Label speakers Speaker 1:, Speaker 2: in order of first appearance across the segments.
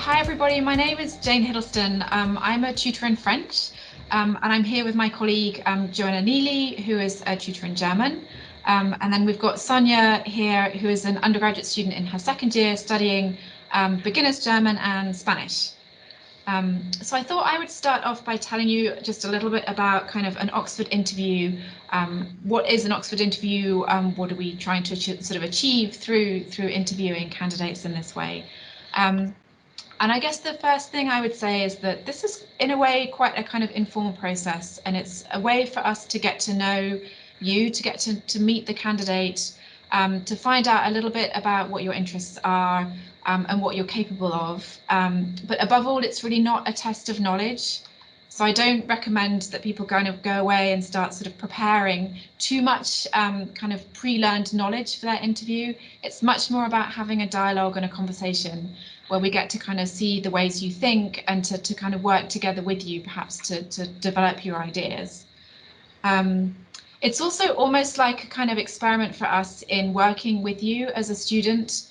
Speaker 1: Hi everybody, my name is Jane Hiddleston. I'm a tutor in French, and I'm here with my colleague Joanna Neilly, who is a tutor in German. And then we've got Sonia here, who is an undergraduate student in her second year studying beginner's German and Spanish. So I thought I would start off by telling you just a little bit about kind of an Oxford interview. What is an Oxford interview? What are we trying to sort of achieve through interviewing candidates in this way? And I guess the first thing I would say is that this is, in a way, quite a kind of informal process, and it's a way for us to get to know you, to get to meet the candidate, to find out a little bit about what your interests are and what you're capable of. But above all, it's really not a test of knowledge. So I don't recommend that people kind of go away and start sort of preparing too much kind of pre-learned knowledge for that interview. It's much more about having a dialogue and a conversation where we get to kind of see the ways you think and to kind of work together with you, perhaps to develop your ideas. It's also almost like a kind of experiment for us in working with you as a student.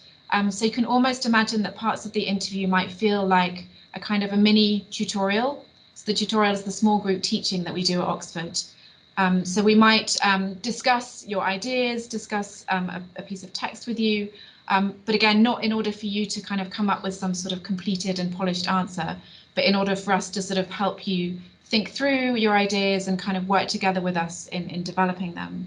Speaker 1: So you can almost imagine that parts of the interview might feel like a kind of a mini tutorial. So the tutorial is the small group teaching that we do at Oxford. So we might discuss your ideas, discuss a piece of text with you, but again, not in order for you to kind of come up with some sort of completed and polished answer, but in order for us to sort of help you think through your ideas and kind of work together with us in developing them.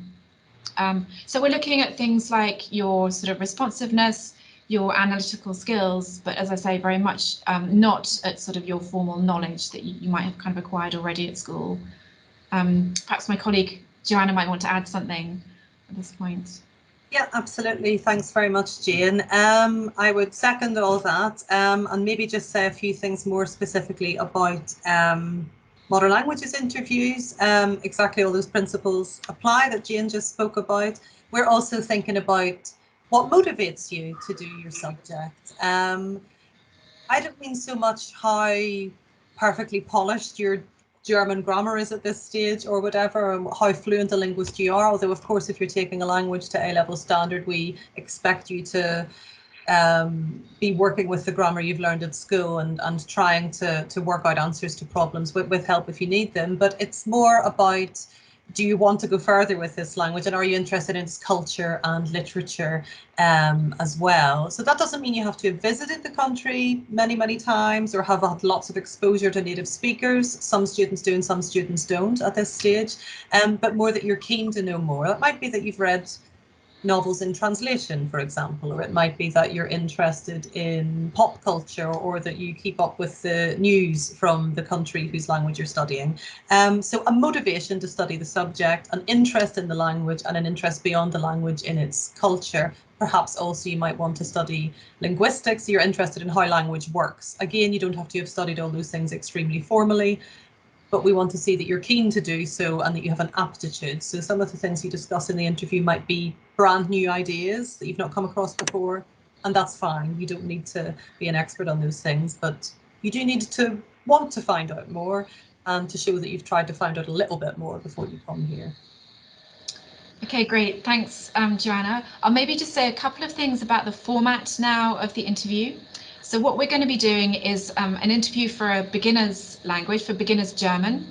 Speaker 1: So we're looking at things like your sort of responsiveness, your analytical skills, but as I say, very much not at sort of your formal knowledge that you might have kind of acquired already at school. Perhaps my colleague Joanna might want to add something at this point.
Speaker 2: Yeah, absolutely. Thanks very much, Jane. I would second all that and maybe just say a few things more specifically about modern languages interviews. Exactly all those principles apply that Jane just spoke about. We're also thinking about what motivates you to do your subject. I don't mean so much how perfectly polished your German grammar is at this stage or whatever, and how fluent a linguist you are. Although, of course, if you're taking a language to A-level standard, we expect you to be working with the grammar you've learned at school and trying to work out answers to problems with help if you need them. But it's more about, do you want to go further with this language, and are you interested in its culture and literature as well? So that doesn't mean you have to have visited the country many times or have had lots of exposure to native speakers. Some students do and some students don't at this stage, but more that you're keen to know more. It might be that you've read novels in translation, for example, or it might be that you're interested in pop culture, or that you keep up with the news from the country whose language you're studying. So a motivation to study the subject, an interest in the language, and an interest beyond the language in its culture. Perhaps also you might want to study linguistics. You're interested in how language works. Again, you don't have to have studied all those things extremely formally, but we want to see that you're keen to do so and that you have an aptitude. So some of the things you discuss in the interview might be brand new ideas that you've not come across before, and that's fine. You don't need to be an expert on those things, but you do need to want to find out more and to show that you've tried to find out a little bit more before you come here.
Speaker 1: Okay, great. Thanks, Joanna. I'll maybe just say a couple of things about the format now of the interview. So what we're going to be doing is an interview for a beginner's language, for beginner's German.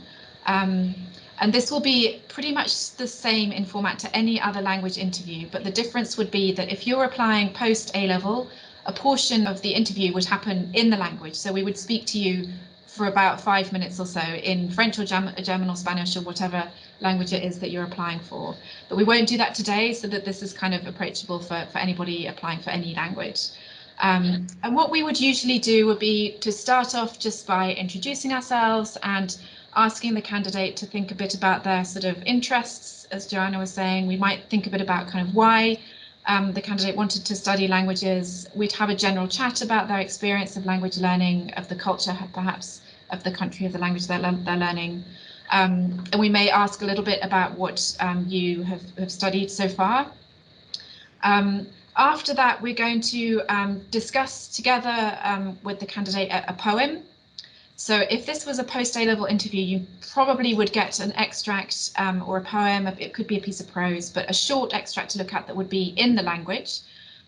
Speaker 1: And this will be pretty much the same in format to any other language interview, but the difference would be that if you're applying post A-level, a portion of the interview would happen in the language. So we would speak to you for about 5 minutes or so in French or German or Spanish or whatever language it is that you're applying for. But we won't do that today, so that this is kind of approachable for anybody applying for any language. And what we would usually do would be to start off just by introducing ourselves and asking the candidate to think a bit about their sort of interests. As Joanna was saying, we might think a bit about kind of why the candidate wanted to study languages. We'd have a general chat about their experience of language learning, of the culture, perhaps, of the country of the language they're learning. And we may ask a little bit about what you have studied so far. After that, we're going to discuss together with the candidate a poem. So if this was a post-A-level interview, you probably would get an extract or a poem. It could be a piece of prose, but a short extract to look at that would be in the language.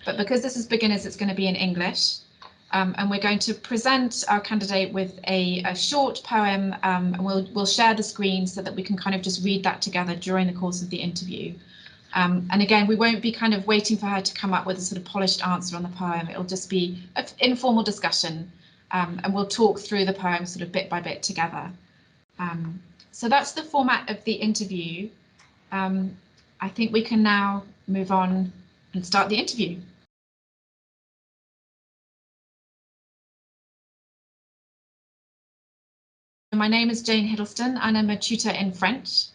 Speaker 1: But because this is beginners, it's going to be in English. And we're going to present our candidate with a short poem, and we'll share the screen so that we can kind of just read that together during the course of the interview. And again, we won't be kind of waiting for her to come up with a sort of polished answer on the poem. It'll just be an informal discussion, and we'll talk through the poem sort of bit by bit together. So that's the format of the interview. I think we can now move on and start the interview. My name is Jane Hiddleston and I'm a tutor in French.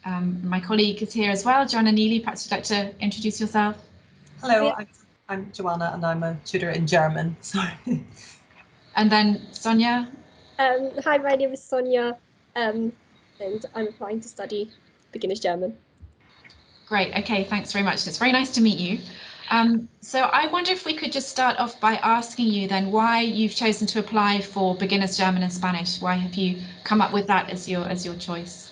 Speaker 1: My colleague is here as well, Joanna Neilly. Perhaps you'd like to introduce yourself.
Speaker 2: Hello, I'm Joanna and I'm a tutor in German. Sorry.
Speaker 1: And then Sonia.
Speaker 3: Hi, my name is Sonia and I'm applying to study beginner's German.
Speaker 1: Great, okay, thanks very much. It's very nice to meet you. So I wonder if we could just start off by asking you then why you've chosen to apply for beginner's German and Spanish. Why have you come up with that as your choice?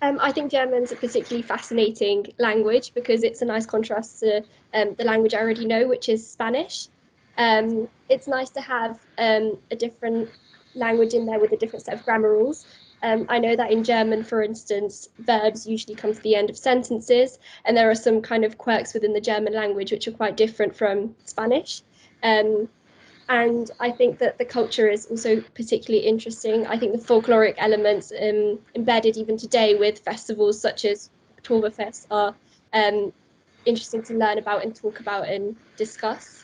Speaker 3: I think German's a particularly fascinating language because it's a nice contrast to the language I already know, which is Spanish. It's nice to have a different language in there with a different set of grammar rules. I know that in German, for instance, verbs usually come to the end of sentences, and there are some kind of quirks within the German language which are quite different from Spanish. And I think that the culture is also particularly interesting. I think the folkloric elements embedded even today with festivals such as Oktoberfest are interesting to learn about and talk about and discuss.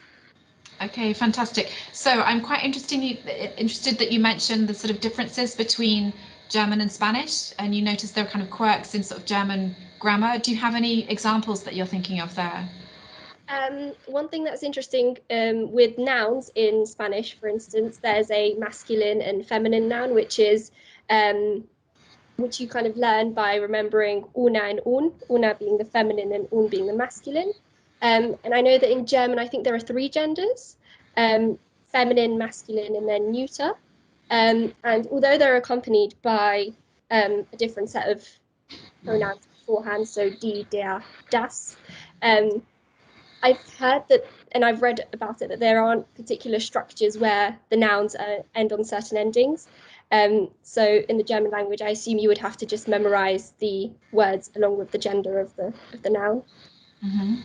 Speaker 1: Okay, fantastic. So I'm quite interested that you mentioned the sort of differences between German and Spanish, and you noticed there are kind of quirks in sort of German grammar. Do you have any examples that you're thinking of there?
Speaker 3: One thing that's interesting with nouns in Spanish, for instance, there's a masculine and feminine noun, which you kind of learn by remembering una and una being the feminine and un being the masculine. And I know that in German, I think there are 3 genders, feminine, masculine, and then neuter. And although they're accompanied by a different set of pronouns beforehand, so die, der, das, I've heard that, and I've read about it, that there aren't particular structures where the nouns end on certain endings. So in the German language, I assume you would have to just memorize the words along with the gender of the noun.
Speaker 1: Mm-hmm.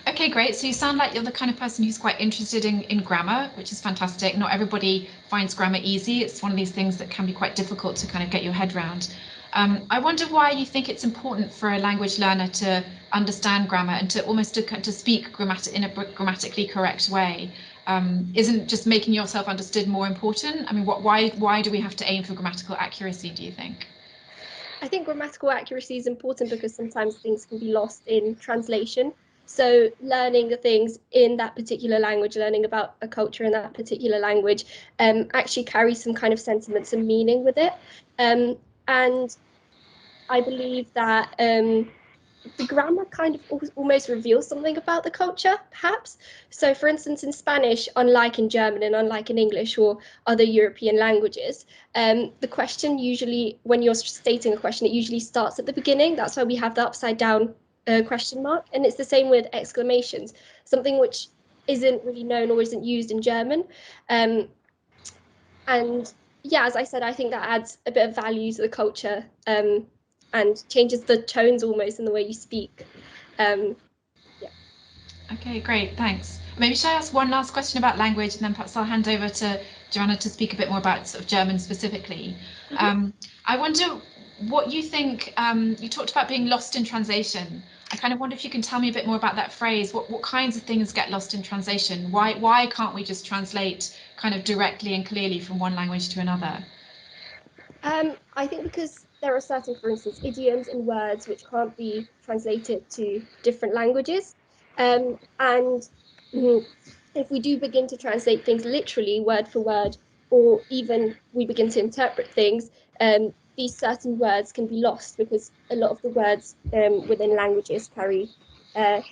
Speaker 1: Okay, great. So you sound like you're the kind of person who's quite interested in grammar, which is fantastic. Not everybody finds grammar easy. It's one of these things that can be quite difficult to kind of get your head around. I wonder why you think it's important for a language learner to understand grammar and to almost to speak in a grammatically correct way. Isn't just making yourself understood more important? I mean, why do we have to aim for grammatical accuracy, do you think?
Speaker 3: I think grammatical accuracy is important because sometimes things can be lost in translation. So learning the things in that particular language, learning about a culture in that particular language, actually carries some kind of sentiments and meaning with it. And I believe that the grammar kind of almost reveals something about the culture, perhaps. So, for instance, in Spanish, unlike in German and unlike in English or other European languages, the question usually, when you're stating a question, it usually starts at the beginning. That's why we have the upside down question mark. And it's the same with exclamations, something which isn't really known or isn't used in German. And yeah, as I said, I think that adds a bit of value to the culture. And changes the tones almost in the way you speak. Yeah.
Speaker 1: Okay, great, thanks. Maybe should I ask one last question about language, and then perhaps I'll hand over to Joanna to speak a bit more about sort of German specifically. Mm-hmm. I wonder what you think. You talked about being lost in translation. I kind of wonder if you can tell me a bit more about that phrase. What kinds of things get lost in translation? Why can't we just translate kind of directly and clearly from one language to another?
Speaker 3: I think because there are certain, for instance, idioms and words which can't be translated to different languages. And if we do begin to translate things literally, word for word, or even we begin to interpret things, these certain words can be lost because a lot of the words within languages carry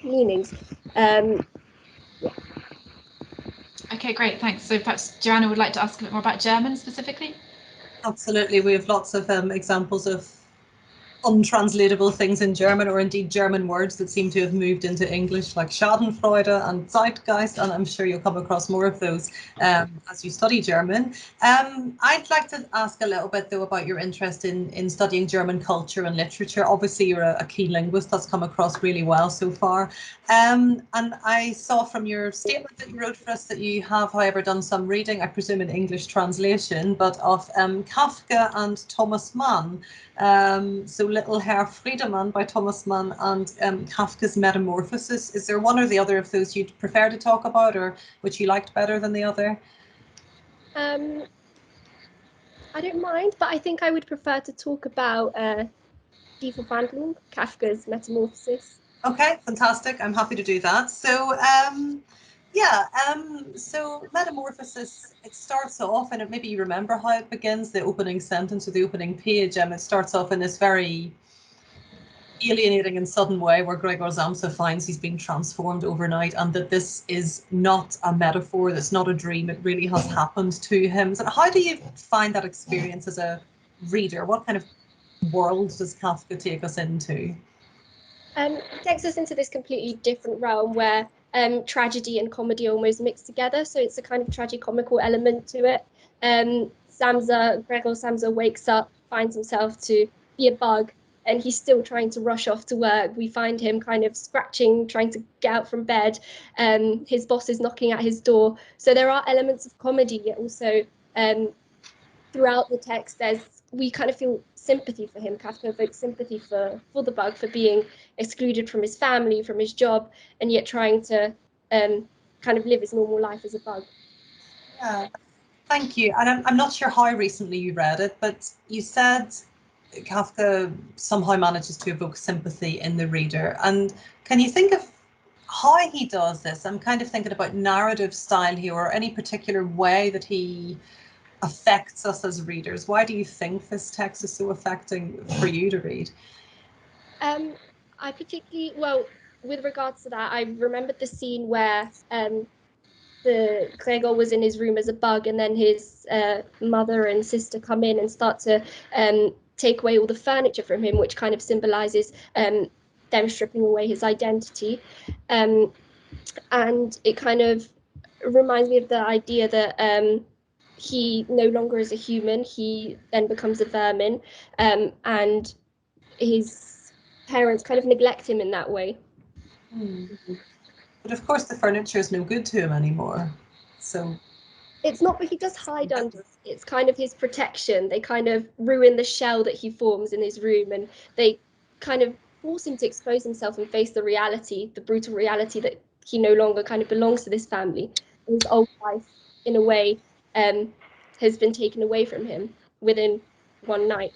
Speaker 3: meanings. Yeah.
Speaker 1: Okay, great, thanks. So perhaps Joanna would like to ask a bit more about German specifically?
Speaker 2: Absolutely, we have lots of examples of untranslatable things in German, or indeed German words that seem to have moved into English, like Schadenfreude and Zeitgeist, and I'm sure you'll come across more of those as you study German. I'd like to ask a little bit though about your interest in studying German culture and literature. Obviously you're a keen linguist, that's come across really well so far. And I saw from your statement that you wrote for us that you have, however, done some reading, I presume in English translation, but of Kafka and Thomas Mann. So Little Herr Friedemann by Thomas Mann and Kafka's Metamorphosis. Is there one or the other of those you'd prefer to talk about, or which you liked better than the other?
Speaker 3: I don't mind, but I think I would prefer to talk about Die Verwandlung, Kafka's Metamorphosis.
Speaker 2: Okay, fantastic. I'm happy to do that. So, so Metamorphosis, it starts off, and maybe you remember how it begins, the opening sentence or the opening page, it starts off in this very alienating and sudden way where Gregor Samsa finds he's been transformed overnight, and that this is not a metaphor, that's not a dream, it really has happened to him. So how do you find that experience as a reader? What kind of world does Kafka take us into?
Speaker 3: It takes us into this completely different realm where tragedy and comedy almost mix together. So it's a kind of tragicomical element to it. Gregor Samsa wakes up, finds himself to be a bug, and he's still trying to rush off to work. We find him kind of scratching, trying to get out from bed. His boss is knocking at his door. So there are elements of comedy, yet also throughout the text, we kind of feel sympathy for him. Kafka evokes sympathy for the bug, for being excluded from his family, from his job, and yet trying to kind of live his normal life as a bug.
Speaker 2: Yeah, thank you. And I'm not sure how recently you read it, but you said Kafka somehow manages to evoke sympathy in the reader. And can you think of how he does this? I'm kind of thinking about narrative style here, or any particular way that he affects us as readers. Why do you think this text is so affecting for you to read?
Speaker 3: I particularly, well, with regards to that, I remembered the scene where the Gregor was in his room as a bug, and then his mother and sister come in and start to take away all the furniture from him, which kind of symbolizes them stripping away his identity. And it kind of reminds me of the idea that he no longer is a human, he then becomes a vermin, and his parents kind of neglect him in that way.
Speaker 2: But of course the furniture is no good to him anymore, so
Speaker 3: it's not, but he does hide under it. It's kind of his protection. They kind of ruin the shell that he forms in his room, and they kind of force him to expose himself and face the reality, the brutal reality that he no longer kind of belongs to this family. His old life, in a way, has been taken away from him within one night.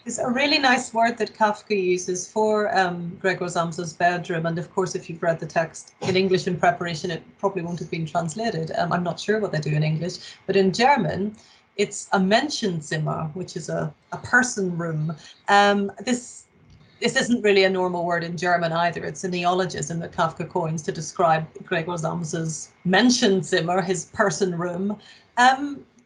Speaker 2: It's a really nice word that Kafka uses for Gregor Samsa's bedroom, and of course if you've read the text in English in preparation it probably won't have been translated. I'm not sure what they do in English, but in German it's a Menschenzimmer, which is a person room. This isn't really a normal word in German either. It's a neologism that Kafka coins to describe Gregor Samsa's Menschenzimmer, his person room.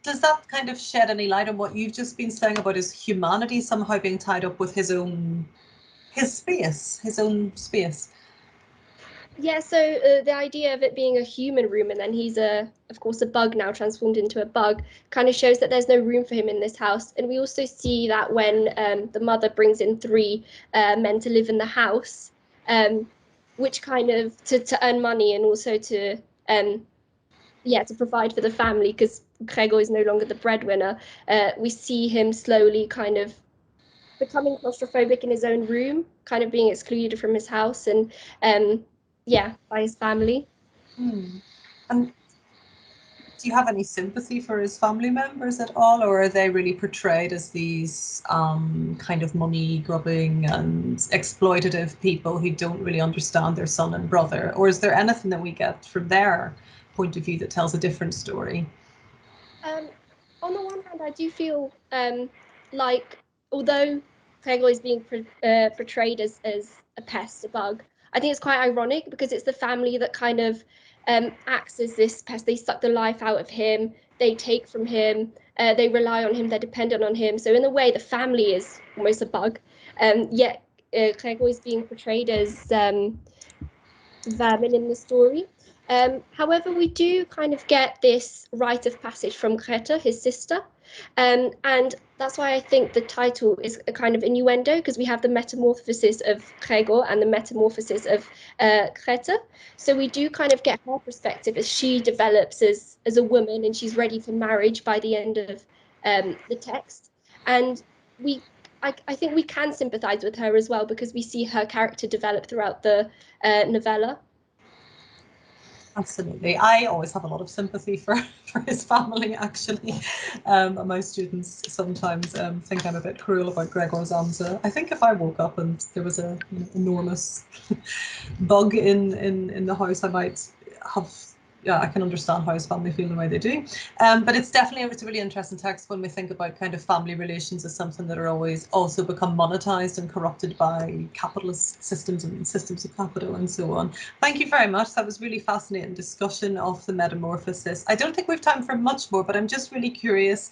Speaker 2: Does that kind of shed any light on what you've just been saying about his humanity somehow being tied up with his own space?
Speaker 3: Yeah, so the idea of it being a human room, and then he's of course a bug now, transformed into a bug, kind of shows that there's no room for him in this house. And we also see that when the mother brings in 3 men to live in the house, which kind of to earn money and also to provide for the family, because Gregor is no longer the breadwinner. We see him slowly kind of becoming claustrophobic in his own room, kind of being excluded from his house and by his family.
Speaker 2: And do you have any sympathy for his family members at all, or are they really portrayed as these kind of money grubbing and exploitative people who don't really understand their son and brother? Or is there anything that we get from their point of view that tells a different story?
Speaker 3: On the one hand, I do feel like, although Gregor is being portrayed as a pest, a bug, I think it's quite ironic because it's the family that kind of acts as this pest. They suck the life out of him, they take from him, they rely on him, they're dependent on him. So in a way, the family is almost a bug. Yet Gregor is being portrayed as vermin in the story. However, we do kind of get this rite of passage from Greta, his sister, and that's why I think the title is a kind of innuendo, because we have the metamorphosis of Gregor and the metamorphosis of Greta. So we do kind of get her perspective as she develops as a woman, and she's ready for marriage by the end of the text. And I think we can sympathise with her as well, because we see her character develop throughout the novella.
Speaker 2: Absolutely. I always have a lot of sympathy for his family, actually. My students sometimes think I'm a bit cruel about Gregor Zamza. I think if I woke up and there was an enormous bug in the house, I might have, yeah, I can understand how his family feel the way they do. But it's a really interesting text when we think about kind of family relations as something that are always also become monetized and corrupted by capitalist systems and systems of capital and so on. Thank you very much. That was really fascinating discussion of the metamorphosis. I don't think we've time for much more, but I'm just really curious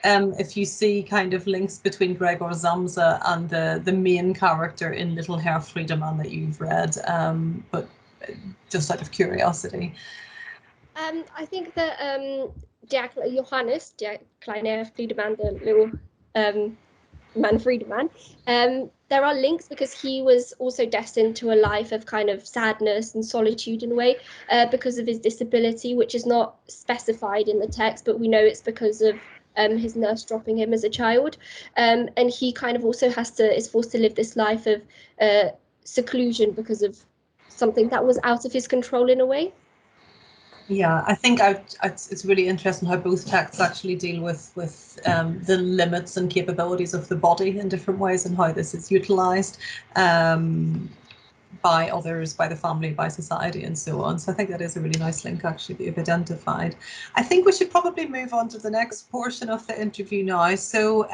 Speaker 2: if you see kind of links between Gregor Zamza and the main character in Little Herr Friedemann that you've read, but just out of curiosity.
Speaker 3: I think that Johannes, der kleine Friedemann, the little man Friedemann, there are links because he was also destined to a life of kind of sadness and solitude in a way, because of his disability, which is not specified in the text, but we know it's because of his nurse dropping him as a child, and he kind of also is forced to live this life of seclusion because of something that was out of his control in a way.
Speaker 2: Yeah, I think it's really interesting how both texts actually deal with the limits and capabilities of the body in different ways and how this is utilised by others, by the family, by society, and so on. So I think that is a really nice link, actually, that you've identified. I think we should probably move on to the next portion of the interview now. So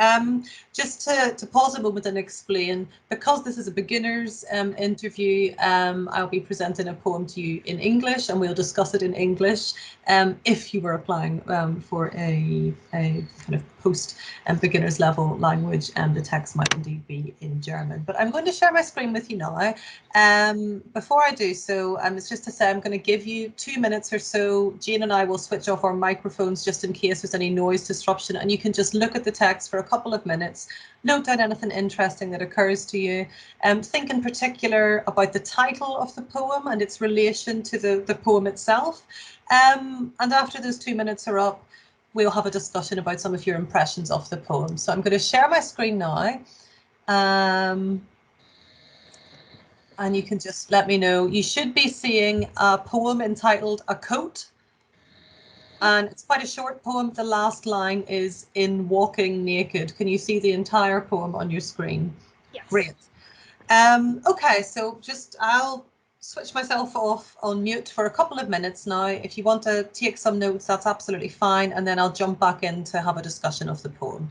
Speaker 2: just to pause a moment and explain, because this is a beginner's interview, I'll be presenting a poem to you in English, and we'll discuss it in English. If you were applying for a kind of post beginner's level language, the text might indeed be in German. But I'm going to share my screen with you now. Before I do so, it's just to say I'm going to give you 2 minutes or so. Jane and I will switch off our microphones just in case there's any noise disruption, and you can just look at the text for a couple of minutes, note down anything interesting that occurs to you. Think in particular about the title of the poem and its relation to the poem itself. And after those 2 minutes are up, we'll have a discussion about some of your impressions of the poem. So I'm going to share my screen now. And you can just let me know. You should be seeing a poem entitled A Coat. And it's quite a short poem. The last line is "in walking naked." Can you see the entire poem on your screen?
Speaker 3: Yes.
Speaker 2: Great. Okay, so I'll switch myself off on mute for a couple of minutes now. If you want to take some notes, that's absolutely fine. And then I'll jump back in to have a discussion of the poem.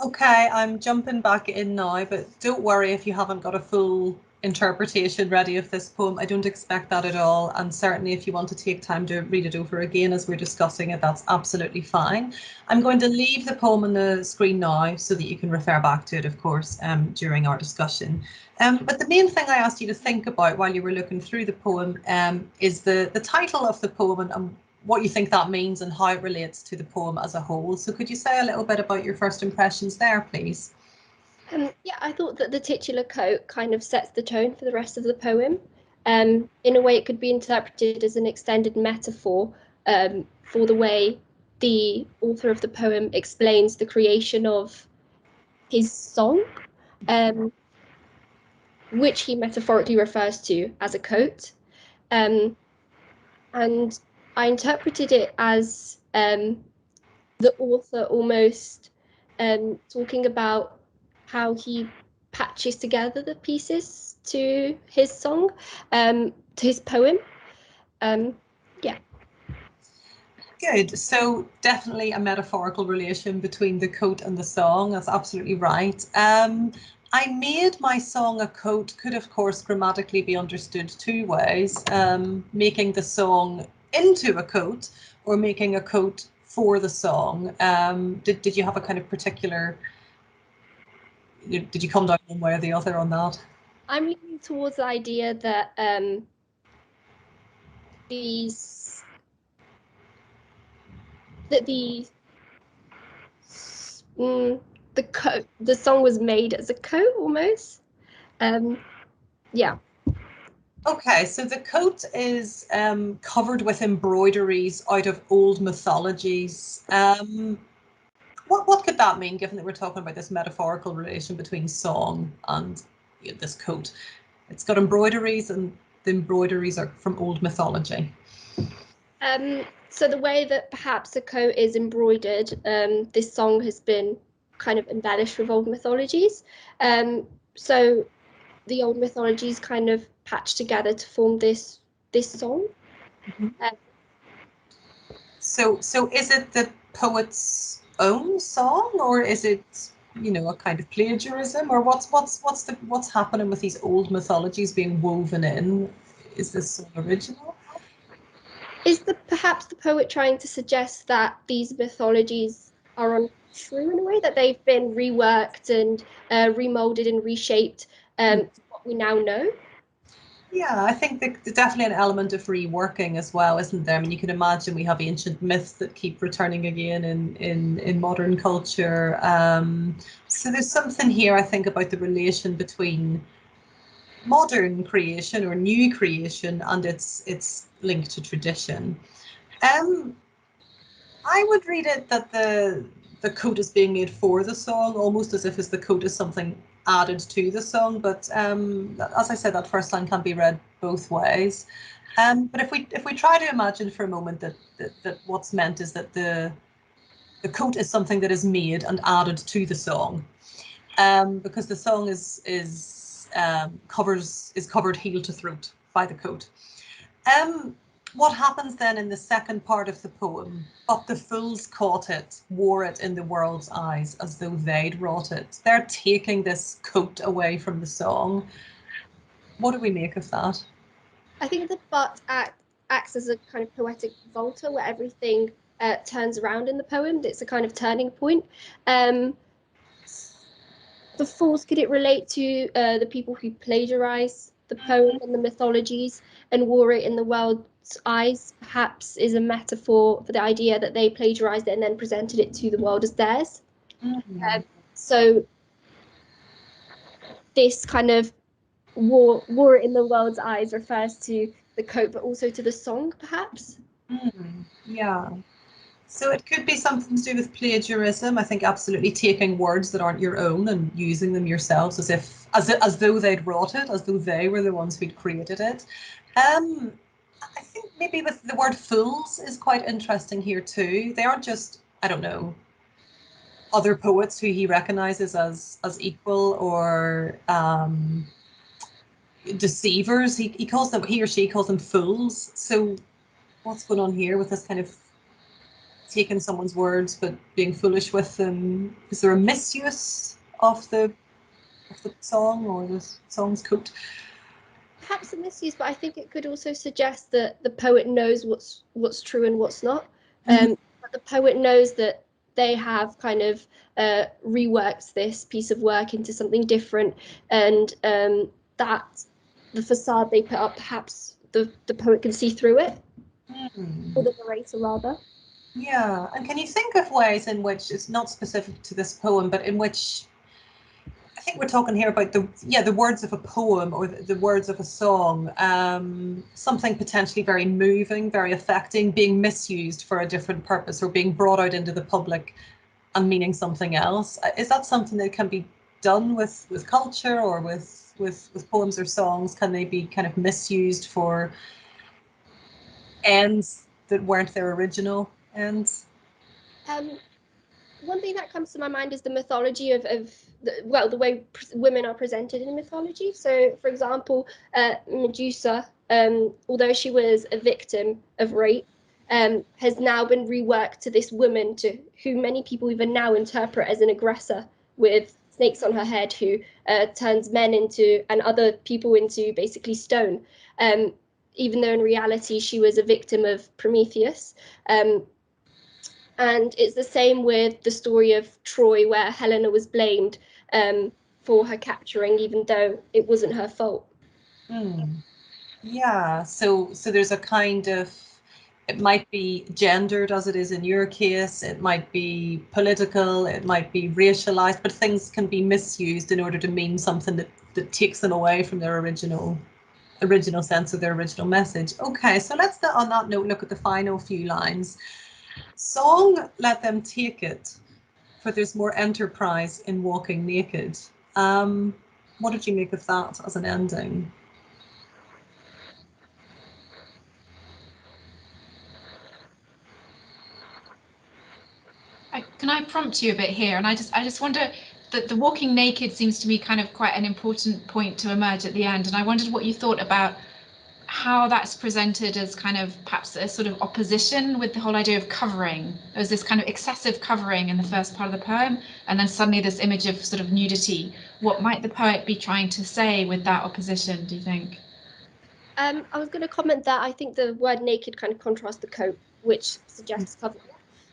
Speaker 2: Okay, I'm jumping back in now, but don't worry if you haven't got a full interpretation ready of this poem. I don't expect that at all. And certainly if you want to take time to read it over again as we're discussing it, that's absolutely fine. I'm going to leave the poem on the screen now so that you can refer back to it, of course, during our discussion. But the main thing I asked you to think about while you were looking through the poem is the title of the poem and what you think that means and how it relates to the poem as a whole. So could you say a little bit about your first impressions there, please?
Speaker 3: Yeah, I thought that the titular quote kind of sets the tone for the rest of the poem. In a way, it could be interpreted as an extended metaphor for the way the author of the poem explains the creation of his song, which he metaphorically refers to as a coat. And I interpreted it as the author almost talking about how he patches together the pieces to his song, to his poem. Yeah.
Speaker 2: Good. So definitely a metaphorical relation between the coat and the song. That's absolutely right. I made my song a coat could, of course, grammatically be understood two ways, making the song into a coat or making a coat for the song. Did you have a kind of particular, did you come down one way or the other on that?
Speaker 3: I'm leaning towards the idea that these that the coat, the song was made as a coat almost. Yeah.
Speaker 2: Okay, so the coat is covered with embroideries out of old mythologies. What could that mean, given that we're talking about this metaphorical relation between song and this coat? It's got embroideries, and the embroideries are from old mythology.
Speaker 3: So the way that perhaps a coat is embroidered, this song has been kind of embellished with old mythologies. So the old mythologies kind of patched together to form this song.
Speaker 2: Mm-hmm. So is it the poet's own song, or is it, you know, a kind of plagiarism, or what's happening with these old mythologies being woven in? Is this song original?
Speaker 3: Is perhaps the poet trying to suggest that these mythologies are untrue in a way, that they've been reworked and remolded and reshaped to what we now know?
Speaker 2: Yeah, I think there's definitely an element of reworking as well, isn't there? I mean, you can imagine we have ancient myths that keep returning again in modern culture. So there's something here, I think, about the relation between modern creation or new creation and its link to tradition. I would read it that the coat is being made for the song, almost as if the coat is something added to the song. But as I said, that first line can be read both ways. But if we try to imagine for a moment that what's meant is that the coat is something that is made and added to the song, because the song is covered heel to throat by the coat. What happens then in the second part of the poem? But the fools caught it, wore it in the world's eyes as though they'd wrought it. They're taking this coat away from the song. What do we make of that?
Speaker 3: I think the but acts as a kind of poetic volta where everything turns around in the poem. It's a kind of turning point. The fools, could it relate to the people who plagiarize the poem and the mythologies and wore it in the world's eyes? Perhaps is a metaphor for the idea that they plagiarized it and then presented it to the world as theirs.
Speaker 2: Mm-hmm.
Speaker 3: So this kind of wore it in the world's eyes refers to the coat, but also to the song, perhaps.
Speaker 2: Yeah. So it could be something to do with plagiarism. I think absolutely taking words that aren't your own and using them yourselves as though they'd wrought it, as though they were the ones who'd created it. I think maybe with the word fools is quite interesting here too. They aren't just, I don't know, other poets who he recognizes as equal or deceivers. He or she calls them fools. So what's going on here with this kind of taking someone's words but being foolish with them? Is there a misuse of the song or the song's quote?
Speaker 3: Perhaps a misuse, but I think it could also suggest that the poet knows what's true and what's not. But the poet knows that they have kind of reworked this piece of work into something different, and that the facade they put up, perhaps the poet can see through it, or the narrator rather.
Speaker 2: Yeah, and can you think of ways in which it's not specific to this poem, but in which I think we're talking here about the words of a poem or the words of a song, something potentially very moving, very affecting, being misused for a different purpose or being brought out into the public and meaning something else. Is that something that can be done with culture or with poems or songs? Can they be kind of misused for ends that weren't their original ends?
Speaker 3: One thing that comes to my mind is the mythology of the way women are presented in mythology. So, for example, Medusa, although she was a victim of rape, has now been reworked to this woman who many people even now interpret as an aggressor with snakes on her head, who turns men into and other people into basically stone. Even though in reality she was a victim of Prometheus. And it's the same with the story of Troy, where Helena was blamed for her capturing, even though it wasn't her fault.
Speaker 2: Yeah, so there's a kind of, it might be gendered as it is in your case, it might be political, it might be racialized, but things can be misused in order to mean something that takes them away from their original sense of their original message. Okay, so let's on that note look at the final few lines. Song, let them take it, for there's more enterprise in walking naked. What did you make of that as an ending?
Speaker 1: Can I prompt you a bit here? And I just wonder that the walking naked seems to me kind of quite an important point to emerge at the end. And I wondered what you thought about how that's presented as kind of perhaps a sort of opposition with the whole idea of covering. There's this kind of excessive covering in the first part of the poem, and then suddenly this image of sort of nudity. What might the poet be trying to say with that opposition, do you think?
Speaker 3: I was going to comment that I think the word naked kind of contrasts the coat, which suggests covering.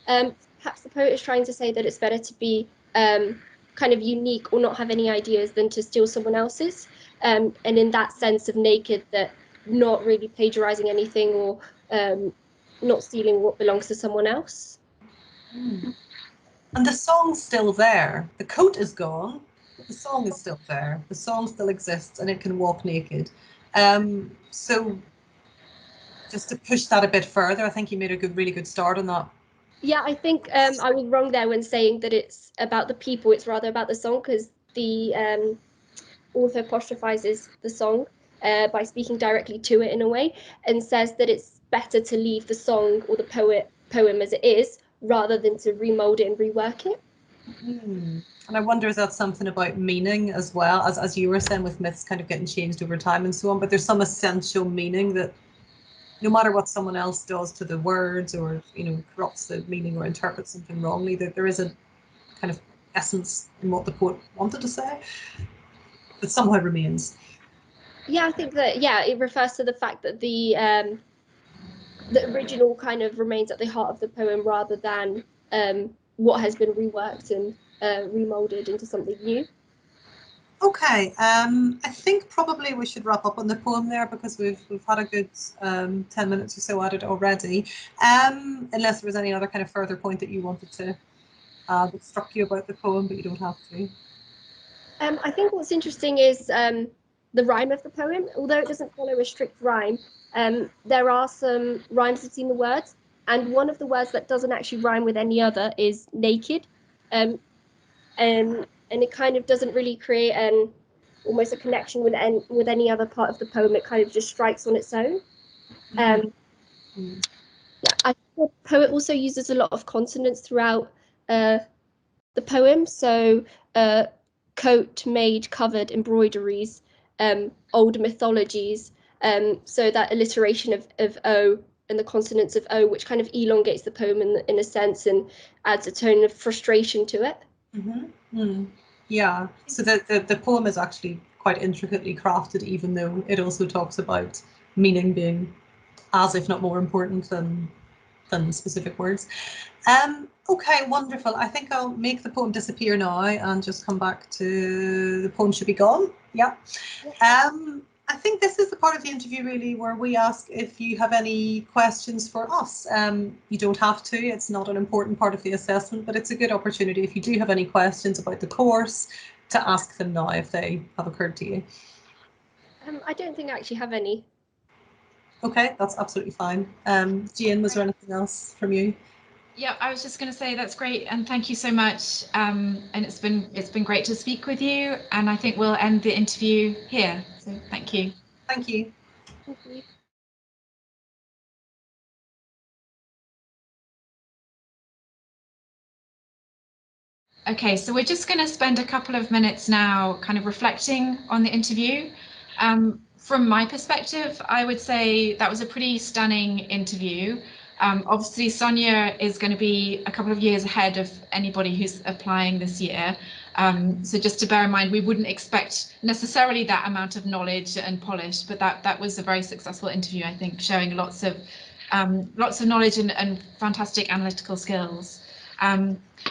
Speaker 3: Perhaps the poet is trying to say that it's better to be kind of unique or not have any ideas than to steal someone else's. And in that sense of naked, that not really plagiarizing anything or not stealing what belongs to someone else.
Speaker 2: And the song's still there. The coat is gone, but the song is still there. The song still exists and it can walk naked. So just to push that a bit further, I think you made a really good start on that.
Speaker 3: Yeah, I think I was wrong there when saying that it's about the people. It's rather about the song, because the author apostrophizes the song by speaking directly to it in a way, and says that it's better to leave the song or the poem as it is rather than to remold it and rework it.
Speaker 2: And I wonder, is that something about meaning as well, as you were saying, with myths kind of getting changed over time and so on, but there's some essential meaning that no matter what someone else does to the words or, corrupts the meaning or interprets something wrongly, that there is a kind of essence in what the poet wanted to say that somehow remains.
Speaker 3: Yeah, I think that, it refers to the fact that the original kind of remains at the heart of the poem rather than what has been reworked and remolded into something new.
Speaker 2: Okay, I think probably we should wrap up on the poem there, because we've had a good 10 minutes or so at it already. Unless there was any other kind of further point that you wanted to that struck you about the poem, but you don't have to.
Speaker 3: I think what's interesting is the rhyme of the poem. Although it doesn't follow a strict rhyme, there are some rhymes between the words, and one of the words that doesn't actually rhyme with any other is naked. And it kind of doesn't really create almost a connection with any other part of the poem. It kind of just strikes on its own. Yeah, I think the poet also uses a lot of consonants throughout the poem. So coat, made, covered, embroideries, old mythologies. So that alliteration of O and the consonants of O, which kind of elongates the poem in a sense and adds a tone of frustration to it.
Speaker 2: Yeah, so the poem is actually quite intricately crafted, even though it also talks about meaning being as if not more important than specific words. Okay, wonderful. I think I'll make the poem disappear now and just come back to the poem should be gone. Yeah. I think this is the part of the interview really where we ask if you have any questions for us. You don't have to, it's not an important part of the assessment, but it's a good opportunity if you do have any questions about the course to ask them now if they have occurred to you.
Speaker 3: I don't think I actually have any.
Speaker 2: Okay, that's absolutely fine. Jane, was there anything else from you?
Speaker 1: Yeah, I was just going to say that's great, and thank you so much. And it's been great to speak with you. And I think we'll end the interview here. So thank you.
Speaker 2: Thank you.
Speaker 3: Thank you.
Speaker 1: Okay, so we're just going to spend a couple of minutes now kind of reflecting on the interview. From my perspective, I would say that was a pretty stunning interview. Obviously, Sonia is going to be a couple of years ahead of anybody who's applying this year. So just to bear in mind, we wouldn't expect necessarily that amount of knowledge and polish, but that was a very successful interview, I think, showing lots of knowledge and fantastic analytical skills.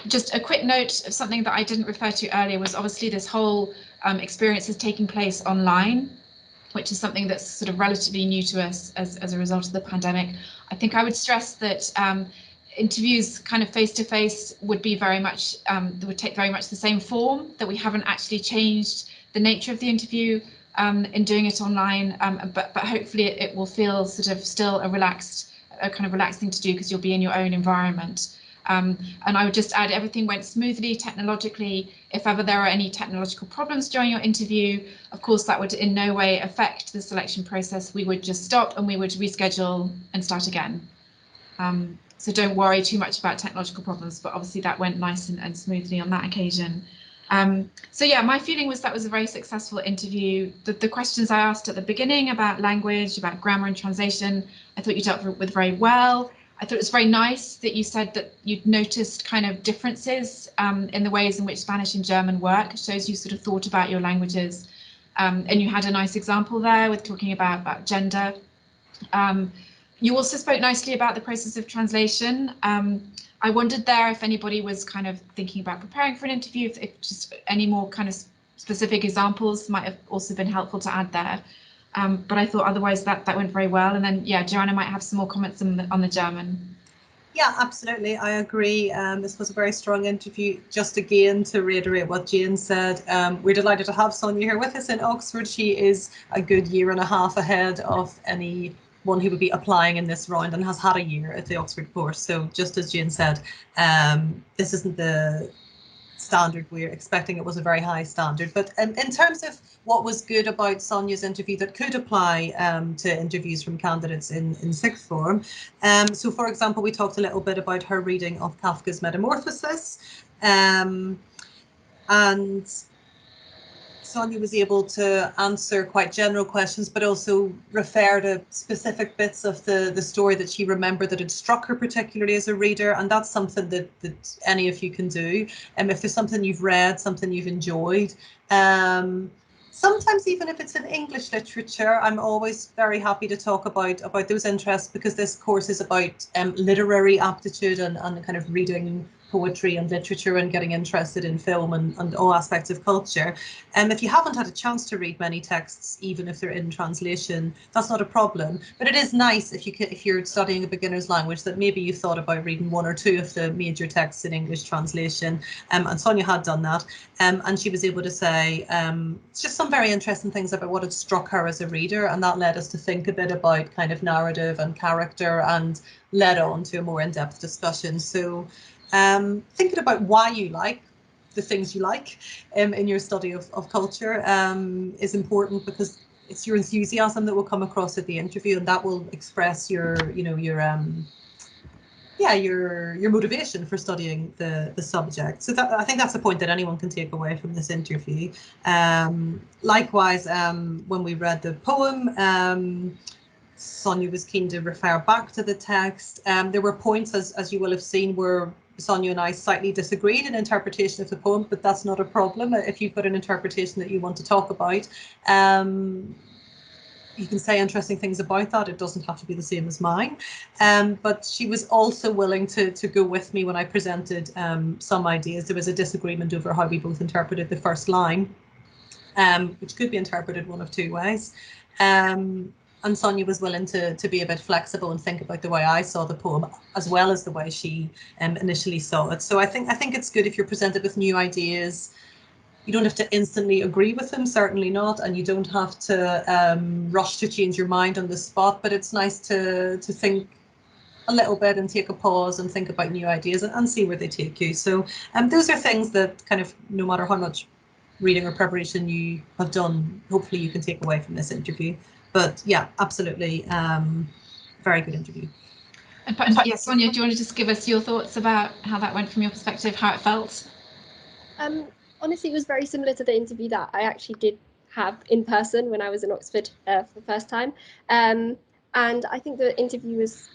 Speaker 1: Just a quick note of something that I didn't refer to earlier was obviously this whole experience is taking place online, which is something that's sort of relatively new to us as a result of the pandemic. I think I would stress that interviews kind of face-to-face would be very much, would take very much the same form, that we haven't actually changed the nature of the interview in doing it online, but hopefully it will feel sort of still a kind of relaxed thing to do because you'll be in your own environment. And I would just add, everything went smoothly technologically. If ever there are any technological problems during your interview, of course, that would in no way affect the selection process. We would just stop and we would reschedule and start again. So don't worry too much about technological problems, but obviously that went nice and smoothly on that occasion. So yeah, my feeling was that was a very successful interview. The questions I asked at the beginning about language, about grammar and translation, I thought you dealt with very well. I thought it was very nice that you said that you'd noticed kind of differences in the ways in which Spanish and German work. It shows you sort of thought about your languages. And you had a nice example there with talking about gender. You also spoke nicely about the process of translation. I wondered there if anybody was kind of thinking about preparing for an interview, if just any more kind of specific examples might have also been helpful to add there. But I thought otherwise that went very well. And then, yeah, Joanna might have some more comments on the German.
Speaker 2: Yeah, absolutely. I agree. This was a very strong interview. Just again, to reiterate what Jane said, we're delighted to have Sonia here with us in Oxford. She is a good year and a half ahead of anyone who would be applying in this round and has had a year at the Oxford course. So just as Jane said, this isn't the standard we're expecting. It was a very high standard. But in terms of what was good about Sonia's interview that could apply to interviews from candidates in sixth form. So for example, we talked a little bit about her reading of Kafka's Metamorphosis, and Sonia was able to answer quite general questions, but also refer to specific bits of the story that she remembered that had struck her particularly as a reader. And that's something that any of you can do. If there's something you've read, something you've enjoyed, sometimes even if it's in English literature, I'm always very happy to talk about those interests, because this course is about literary aptitude and kind of reading poetry and literature and getting interested in film and all aspects of culture. If you haven't had a chance to read many texts, even if they're in translation, that's not a problem. But it is nice if you're studying a beginner's language that maybe you thought about reading one or two of the major texts in English translation. And Sonia had done that. And she was able to say just some very interesting things about what had struck her as a reader. And that led us to think a bit about kind of narrative and character and led on to a more in-depth discussion. So thinking about why you like the things you like in your study of culture is important, because it's your enthusiasm that will come across at the interview, and that will express your motivation for studying the subject. So I think that's a point that anyone can take away from this interview. Likewise, when we read the poem, Sonia was keen to refer back to the text. There were points, as you will have seen, where Sonia and I slightly disagreed in interpretation of the poem, but that's not a problem. If you've got an interpretation that you want to talk about, you can say interesting things about that. It doesn't have to be the same as mine. But she was also willing to go with me when I presented some ideas. There was a disagreement over how we both interpreted the first line, which could be interpreted one of two ways. And Sonia was willing to be a bit flexible and think about the way I saw the poem, as well as the way she initially saw it. So I think it's good if you're presented with new ideas. You don't have to instantly agree with them, certainly not, and you don't have to rush to change your mind on the spot. But it's nice to think a little bit and take a pause and think about new ideas and see where they take you. So those are things that kind of, no matter how much reading or preparation you have done, hopefully you can take away from this interview. But yeah, absolutely, very good interview.
Speaker 1: And yeah, Sonia, do you want to just give us your thoughts about how that went from your perspective, how it felt?
Speaker 3: Honestly, it was very similar to the interview that I actually did have in person when I was in Oxford for the first time. And I think the interview was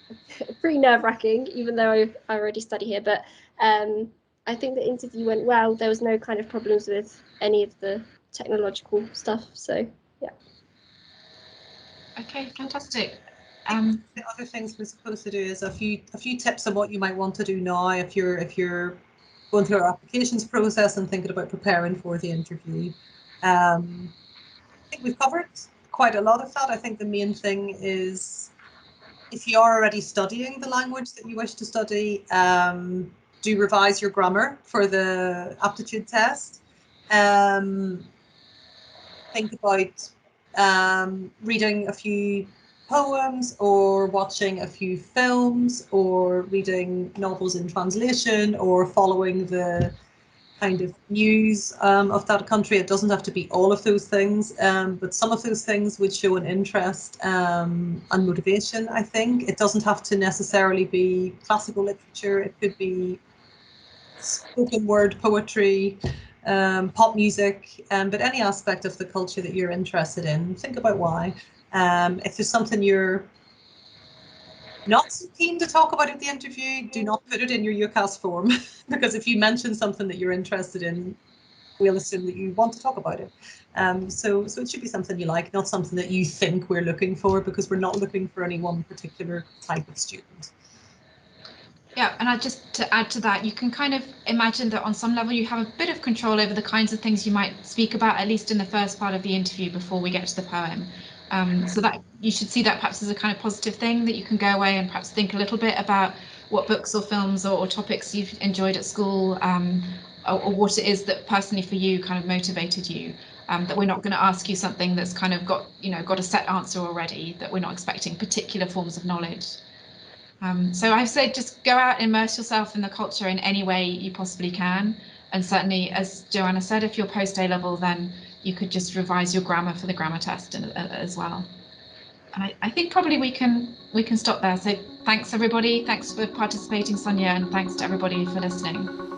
Speaker 3: pretty nerve-wracking, even though I already study here. But I think the interview went well. There was no kind of problems with any of the technological stuff. So yeah.
Speaker 1: Okay, fantastic.
Speaker 2: The other things we're supposed to do is a few tips on what you might want to do now if you're going through our applications process and thinking about preparing for the interview. I think we've covered quite a lot of that. I think the main thing is, if you are already studying the language that you wish to study, do revise your grammar for the aptitude test. Think about reading a few poems, or watching a few films, or reading novels in translation, or following the kind of news of that country. It doesn't have to be all of those things, but some of those things would show an interest and motivation, I think. It doesn't have to necessarily be classical literature. It could be spoken word poetry, pop music, but any aspect of the culture that you're interested in. Think about why. If there's something you're not so keen to talk about at the interview, do not put it in your UCAS form, because if you mention something that you're interested in, we'll assume that you want to talk about it. So it should be something you like, not something that you think we're looking for, because we're not looking for any one particular type of student.
Speaker 1: Yeah, and just to add to that, you can kind of imagine that on some level you have a bit of control over the kinds of things you might speak about, at least in the first part of the interview before we get to the poem. So that you should see that perhaps as a kind of positive thing, that you can go away and perhaps think a little bit about what books or films or topics you've enjoyed at school, or what it is that personally for you kind of motivated you. That we're not going to ask you something that's kind of got a set answer already, that we're not expecting particular forms of knowledge. So I say just go out, immerse yourself in the culture in any way you possibly can. And certainly, as Joanna said, if you're post A-level, then you could just revise your grammar for the grammar test as well. And I think probably we can stop there. So thanks everybody. Thanks for participating, Sonia, and thanks to everybody for listening.